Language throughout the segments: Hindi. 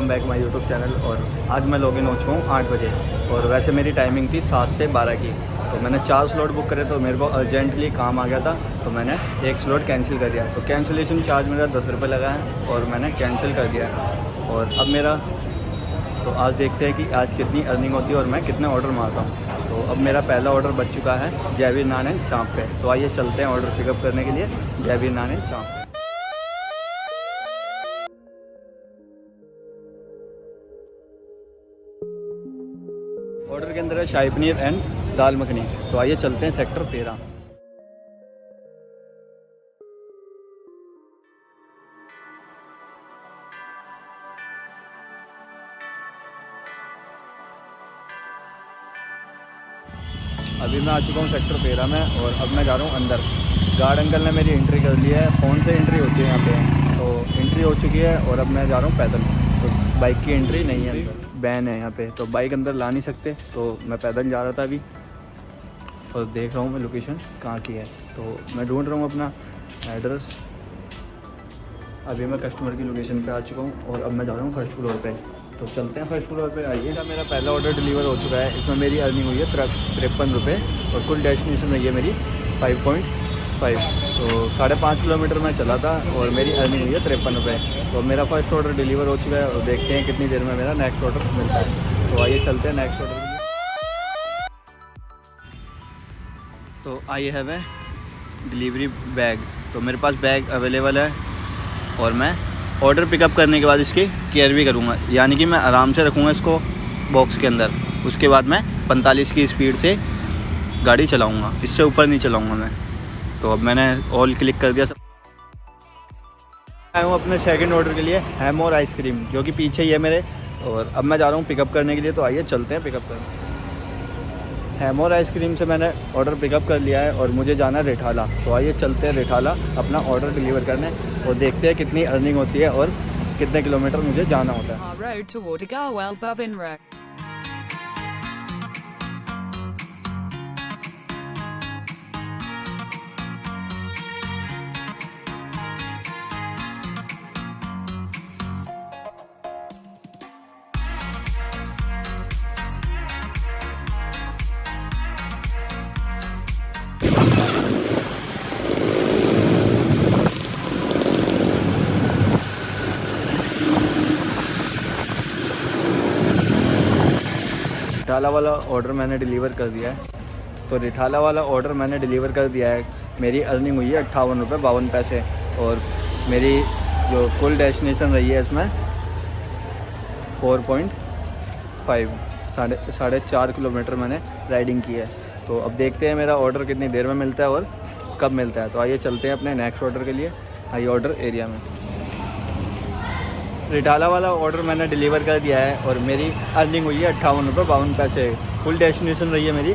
Welcome back my YouTube channel. और आज मैं लॉगिन हो चुका हूँ 8 बजे और वैसे मेरी टाइमिंग थी 7 से 12 की। तो मैंने 4 स्लॉट बुक करे तो मेरे को अर्जेंटली काम आ गया था तो मैंने एक स्लॉट कैंसिल कर दिया। तो कैंसिलेशन चार्ज मेरा 10 रुपये लगा है और मैंने कैंसिल कर दिया है। और अब मेरा तो आज देखते हैं कि आज कितनी अर्निंग होती है और मैं कितने ऑर्डर मारता हूँ। तो अब मेरा पहला ऑर्डर बच चुका है जयवीर नान एंड चाँप पे। तो आइए चलते हैं ऑर्डर पिकअप करने के लिए जयवीर नान एंड चाँप पे। ऑर्डर के अंदर है शाही पनीर एंड दाल मखनी। तो आइए चलते हैं सेक्टर 13। अभी मैं आ चुका हूँ सेक्टर 13 में और अब मैं जा रहा हूँ अंदर। गार्ड अंकल ने मेरी एंट्री कर ली है, फ़ोन से एंट्री होती है यहाँ पे। तो एंट्री हो चुकी है और अब मैं जा रहा हूँ पैदल। तो बाइक की एंट्री नहीं है, बैन है यहाँ पे, तो बाइक अंदर ला नहीं सकते। तो मैं पैदल जा रहा था अभी और देख रहा हूँ मैं लोकेशन कहाँ की है। तो मैं ढूंढ रहा हूँ अपना एड्रेस। अभी मैं कस्टमर की लोकेशन पे आ चुका हूँ और अब मैं जा रहा हूँ फर्स्ट फ्लोर पे। तो चलते हैं फर्स्ट फ्लोर पे। आइए, मेरा पहला ऑर्डर डिलीवर हो चुका है। इसमें मेरी अर्निंग हुई है 53 रुपये और कुल डेस्टिनेशन रही है मेरी 5.5। तो 5.5 किलोमीटर मैं चला था और मेरी अर्निंग हुई है 53 रुपये। तो मेरा फर्स्ट ऑर्डर डिलीवर हो चुका है और देखते हैं कितनी देर में मेरा नेक्स्ट ऑर्डर मिलता है। तो आइए चलते हैं नेक्स्ट ऑर्डर के लिए। तो I have a delivery bag. तो मेरे पास बैग अवेलेबल है और मैं ऑर्डर पिकअप करने के बाद इसकी केयर भी करूँगा, यानी कि मैं आराम से रखूँगा इसको बॉक्स के अंदर। उसके बाद मैं 45 की स्पीड से गाड़ी चलाऊँगा, इससे ऊपर नहीं चलाऊँगा मैं। तो अब मैंने ऑल क्लिक कर दिया। सब आया हूँ अपने सेकंड ऑर्डर के लिए, हैमोर आइसक्रीम, जो कि पीछे ही है मेरे। और अब मैं जा रहा हूँ पिकअप करने के लिए। तो आइए चलते हैं पिकअप करने। हैमोर आइसक्रीम से मैंने ऑर्डर पिकअप कर लिया है और मुझे जाना है रिठाला। तो आइए चलते हैं रिठाला अपना ऑर्डर डिलीवर करने और देखते हैं कितनी अर्निंग होती है और कितने किलोमीटर मुझे जाना होता है। रिठाला वाला ऑर्डर मैंने डिलीवर कर दिया है। तो रिठाला वाला ऑर्डर मैंने डिलीवर कर दिया है। मेरी अर्निंग हुई है 58 रुपये 52 पैसे और मेरी जो कुल डेस्टिनेशन रही है इसमें 4.5 साढ़े 4 किलोमीटर मैंने राइडिंग की है। तो अब देखते हैं मेरा ऑर्डर कितनी देर में मिलता है और कब मिलता है। तो आइए चलते हैं अपने नेक्स्ट ऑर्डर के लिए हाई ऑर्डर एरिया में। रिठाला वाला ऑर्डर मैंने डिलीवर कर दिया है और मेरी अर्निंग हुई है 58 रुपये 52 पैसे। फुल डेस्टिनेशन रही है मेरी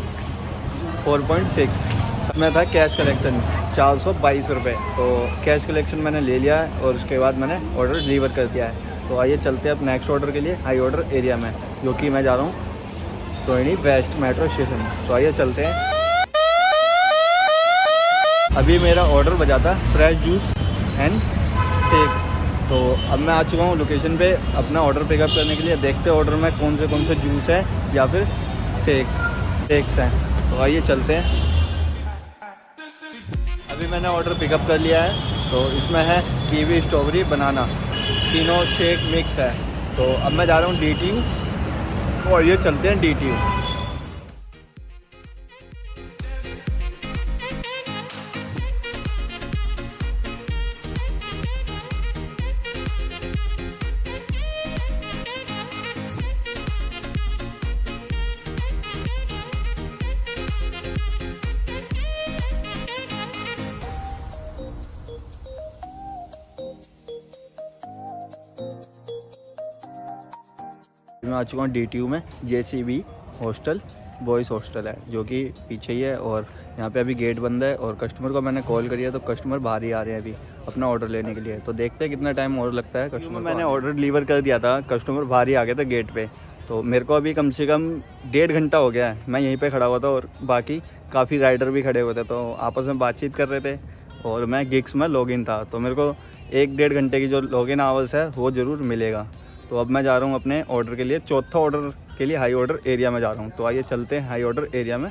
4.6 में था कैश कलेक्शन 422 रुपये। तो कैश कलेक्शन मैंने ले लिया है और उसके बाद मैंने ऑर्डर डिलीवर कर दिया है। तो आइए चलते हैं अब नेक्स्ट ऑर्डर के लिए हाई ऑर्डर एरिया में, जो कि मैं जा रहा हूँ टोइनी वेस्ट मेट्रो स्टेशन। तो आइए चलते हैं। अभी मेरा ऑर्डर बजा था फ्रेश जूस एंड शेक्स। तो अब मैं आ चुका हूँ लोकेशन पे अपना ऑर्डर पिकअप करने के लिए। देखते हैं ऑर्डर में कौन से जूस है या फिर शेक्स हैं। तो आइए चलते हैं। अभी मैंने ऑर्डर पिकअप कर लिया है। तो इसमें है कीवी स्ट्रॉबेरी बनाना, तीनों शेक मिक्स है। तो अब मैं जा रहा हूँ DTU और ये चलते हैं DTU। मैं आ चुका हूँ DTU में। JCB हॉस्टल बॉयज़ हॉस्टल है, जो कि पीछे ही है। और यहाँ पे अभी गेट बंद है और कस्टमर को मैंने कॉल करी है तो कस्टमर बाहर ही आ रहे हैं अभी अपना ऑर्डर लेने के लिए। तो देखते हैं कितना टाइम और लगता है कस्टमर। मैंने ऑर्डर डिलीवर कर दिया था, कस्टमर बाहर ही आ गए थे गेट पे। तो मेरे को अभी कम से कम 1.5 घंटा हो गया है, मैं यहीं पे खड़ा हुआ था और बाकी काफ़ी राइडर भी खड़े हुए थे। तो आपस में बातचीत कर रहे थे और मैं गिग्स में लॉगिन था। तो मेरे को 1-1.5 घंटे की जो लॉगिन आवर्स है वो ज़रूर मिलेगा। तो अब मैं जा रहा हूँ अपने ऑर्डर के लिए, चौथा ऑर्डर के लिए हाई ऑर्डर एरिया में जा रहा हूँ। तो आइए चलते हैं हाई ऑर्डर एरिया में।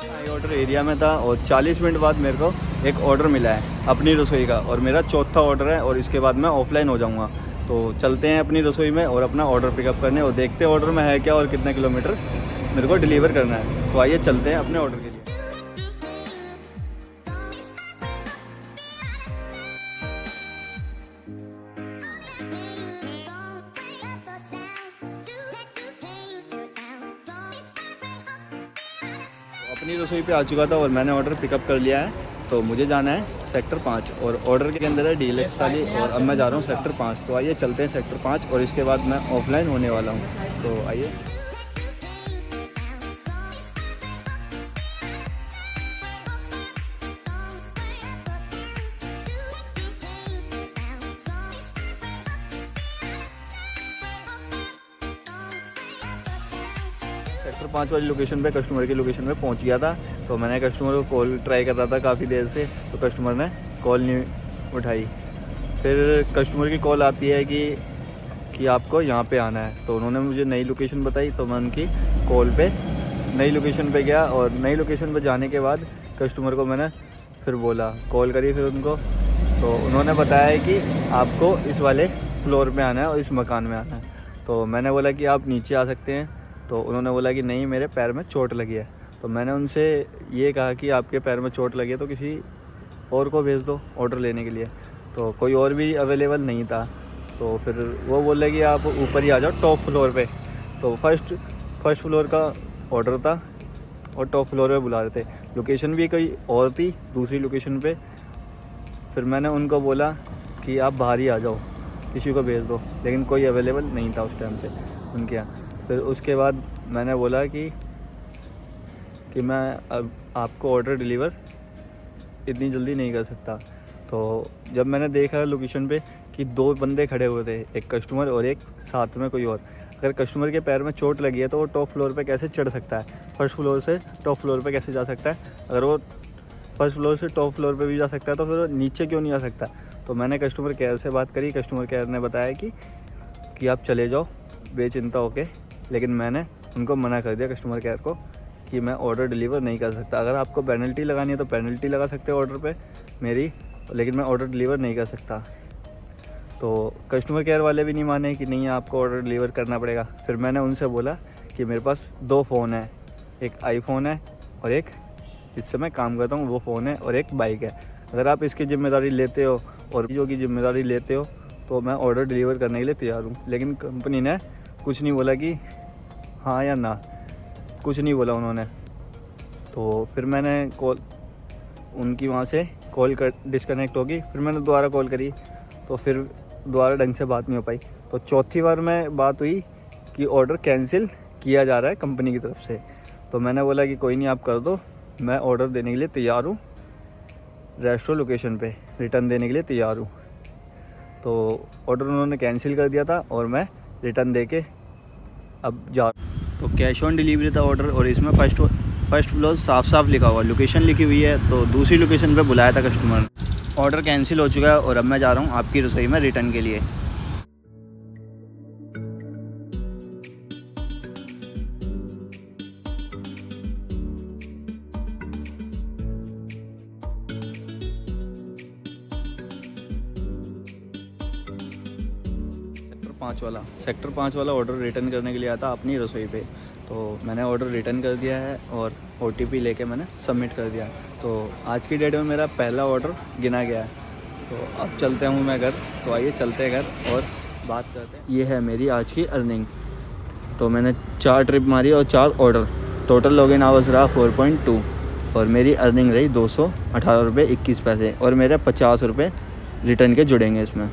हाई ऑर्डर एरिया में था और 40 मिनट बाद मेरे को एक ऑर्डर मिला है अपनी रसोई का, और मेरा चौथा ऑर्डर है और इसके बाद मैं ऑफलाइन हो जाऊँगा। तो चलते हैं अपनी रसोई में और अपना ऑर्डर पिकअप करने, और देखते हैं ऑर्डर में है क्या और कितने किलोमीटर मेरे को डिलीवर करना है। तो आइए चलते हैं अपने ऑर्डर के लिए। अपनी रसोई पे आ चुका था और मैंने ऑर्डर पिकअप कर लिया है। तो मुझे जाना है सेक्टर 5 और ऑर्डर के अंदर है डीलक्स थाली, और अब मैं जा रहा हूँ सेक्टर 5। तो आइए चलते हैं सेक्टर 5 और इसके बाद मैं ऑफलाइन होने वाला हूँ। तो आइए। सेक्टर 5 वाली लोकेशन पे, कस्टमर की लोकेशन पे पहुंच गया था। तो मैंने कस्टमर को कॉल ट्राई कर रहा था काफ़ी देर से, तो कस्टमर ने कॉल नहीं उठाई। फिर कस्टमर की कॉल आती है कि आपको यहाँ पे आना है। तो उन्होंने मुझे नई लोकेशन बताई, तो मैं उनकी कॉल पे नई लोकेशन पे गया, और नई लोकेशन पे जाने के बाद कस्टमर को मैंने फिर बोला, कॉल करी फिर उनको। तो उन्होंने बताया कि आपको इस वाले फ्लोर पे आना है और इस मकान में आना है। तो मैंने बोला कि आप नीचे आ सकते हैं। तो उन्होंने बोला कि नहीं, मेरे पैर में चोट लगी है। तो मैंने उनसे ये कहा कि आपके पैर में चोट लगी है तो किसी और को भेज दो ऑर्डर लेने के लिए। तो कोई और भी अवेलेबल नहीं था। तो फिर वो बोले कि आप ऊपर ही आ जाओ टॉप फ्लोर पे। तो फर्स्ट फ्लोर का ऑर्डर था और टॉप फ्लोर पे बुला रहे थे। लोकेशन भी कोई और थी दूसरी लोकेशन पे। फिर मैंने उनको बोला कि आप बाहर ही आ जाओ, किसी को भेज दो, लेकिन कोई अवेलेबल नहीं था उस टाइम पे उनके यहाँ। फिर उसके बाद मैंने बोला कि मैं अब आपको ऑर्डर डिलीवर इतनी जल्दी नहीं कर सकता। तो जब मैंने देखा लोकेशन पे कि 2 बंदे खड़े हुए थे, एक कस्टमर और एक साथ में कोई और। अगर कस्टमर के पैर में चोट लगी है तो वो टॉप फ्लोर पे कैसे चढ़ सकता है, फर्स्ट फ्लोर से टॉप फ्लोर पे कैसे जा सकता है? अगर वो फर्स्ट फ्लोर से टॉप फ्लोर पे भी जा सकता है तो फिर वो नीचे क्यों नहीं आ सकता? तो मैंने कस्टमर केयर से बात करी। कस्टमर केयर ने बताया कि आप चले जाओ बेचिंता होके, लेकिन मैंने उनको मना कर दिया कस्टमर केयर को कि मैं ऑर्डर डिलीवर नहीं कर सकता। अगर आपको पेनल्टी लगानी है तो पेनल्टी लगा सकते हो ऑर्डर पे मेरी, लेकिन मैं ऑर्डर डिलीवर नहीं कर सकता। तो कस्टमर केयर वाले भी नहीं माने कि नहीं, आपको ऑर्डर डिलीवर करना पड़ेगा। फिर मैंने उनसे बोला कि मेरे पास 2 फ़ोन है, एक आईफोन है और एक जिससे मैं काम करता हूँ वो फ़ोन है, और एक बाइक है। अगर आप इसकी ज़िम्मेदारी लेते हो और चीज़ों की ज़िम्मेदारी लेते हो तो मैं ऑर्डर डिलीवर करने के लिए तैयार हूँ। लेकिन कंपनी ने कुछ नहीं बोला कि हाँ या ना, कुछ नहीं बोला उन्होंने। तो फिर मैंने कॉल उनकी वहाँ से कॉल डिस्कनेक्ट होगी। फिर मैंने दोबारा कॉल करी तो फिर दोबारा ढंग से बात नहीं हो पाई। तो चौथी बार में बात हुई कि ऑर्डर कैंसिल किया जा रहा है कंपनी की तरफ से। तो मैंने बोला कि कोई नहीं, आप कर दो, मैं ऑर्डर देने के लिए तैयार हूँ, रेस्टोरेंट लोकेशन पे रिटर्न देने के लिए तैयार हूँ। तो ऑर्डर उन्होंने कैंसिल कर दिया था और मैं रिटर्न दे के अब जा। तो कैश ऑन डिलीवरी था ऑर्डर, और इसमें फर्स्ट फ्लोर साफ लिखा हुआ, लोकेशन लिखी हुई है। तो दूसरी लोकेशन पे बुलाया था कस्टमर ने। ऑर्डर कैंसिल हो चुका है और अब मैं जा रहा हूँ आपकी रसोई में रिटर्न के लिए। सेक्टर 5 वाला ऑर्डर रिटर्न करने के लिए आया था अपनी रसोई पे। तो मैंने ऑर्डर रिटर्न कर दिया है और OTP लेके मैंने सबमिट कर दिया। तो आज की डेट में मेरा पहला ऑर्डर गिना गया है। तो अब चलते हूँ मैं घर। तो आइए चलते हैं घर और बात करते हैं। ये है मेरी आज की अर्निंग। तो मैंने 4 ट्रिप मारी और 4 ऑर्डर, टोटल लॉगिन आवर्स रहा 4.2, और मेरी अर्निंग रही 218 रुपये 21 पैसे, और मेरे 50 रुपये रिटर्न के जुड़ेंगे इसमें।